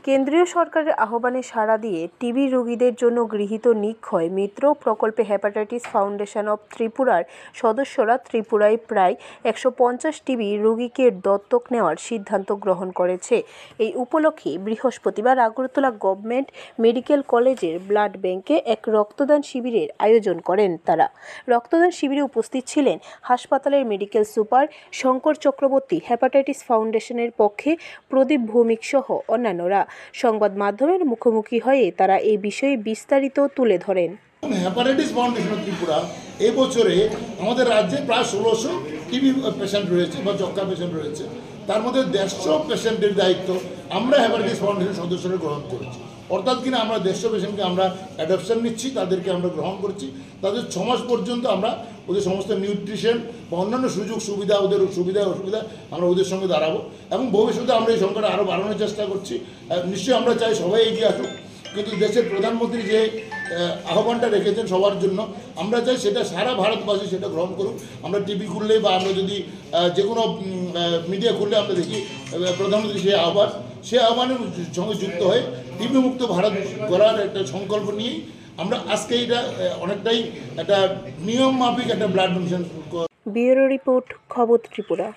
কেন্দ্রীয় সরকারের আহ্বানে সাড়া দিয়ে টিবি রোগীদের জন্য গৃহীত নিক্ষয় মিত্র প্রকল্পে হেপাটাইটিস ফাউন্ডেশন অব ত্রিপুরার সদস্যরা ত্রিপুরায় প্রায় 150 টিবি রোগীকে দত্তক নেওয়ার সিদ্ধান্ত গ্রহণ করেছে। এই উপলক্ষে বৃহস্পতিবার আগরতলা গভর্নমেন্ট মেডিকেল কলেজের ব্লাড ব্যাংকে এক রক্তদান শিবিরের আয়োজন করেন তারা। রক্তদান শিবিরে উপস্থিত ছিলেন হাসপাতালের medical super Shankar Chakraborty, hepatitis ফাউন্ডেশনের পক্ষে প্রদীপ ভৌমিক সহ অন্যান্যরা। সংবাদ মাধ্যমের মুখোমুখি হয়ে তারা এই বিষয়ে বিস্তারিত তুলে ধরেন। হেপাটাইটিস ফাউন্ডেশন ত্রিপুরা এই বছরে আমাদের রাজ্যে প্রায় 1600 টিবি পেশেন্ট রয়েছে বা যক্ষ্মা পেশেন্ট রয়েছে। তার মধ্যে 150 পেশেন্টের দায়িত্ব আমরা হেপাটাইটিস ফাউন্ডেশন সদস্যরা গ্রহণ করেছি। অর্থাৎ কিনা আমরা 150 পেশেন্টকে আমরা অ্যাডপশন নিচ্ছি, তাদেরকে আমরা গ্রহণ করছি। তাদের 6 মাস পর্যন্ত আমরা ওদের সমস্ত নিউট্রিশন বা অন্যান্য সুযোগ সুবিধা, ওদের সুবিধা অসুবিধা আমরা ওদের সঙ্গে দাঁড়াবো এবং ভবিষ্যতে আমরা এই সংখ্যাটা আরও বাড়ানোর চেষ্টা করছি। নিশ্চয়ই আমরা চাই সবাই এগিয়ে আসুক, কিন্তু দেশের প্রধানমন্ত্রী যে আহ্বানটা রেখেছেন সবার জন্য, আমরা চাই সেটা সারা ভারতবাসী সেটা গ্রহণ করুক। আমরা টিভি খুললে বা আমরা যদি যে কোনো মিডিয়া খুললে আমরা দেখি প্রধানমন্ত্রী সেই আহ্বানের সঙ্গে যুক্ত হয়ে টিবি মুক্ত ভারত গড়ার একটা সংকল্প নিয়েই আমরা আজকে এটা অনেকটাই একটা নিয়ম মাফিক একটা ব্লাড ডোনেশন। ব্যুরো রিপোর্ট, খবর ত্রিপুরা।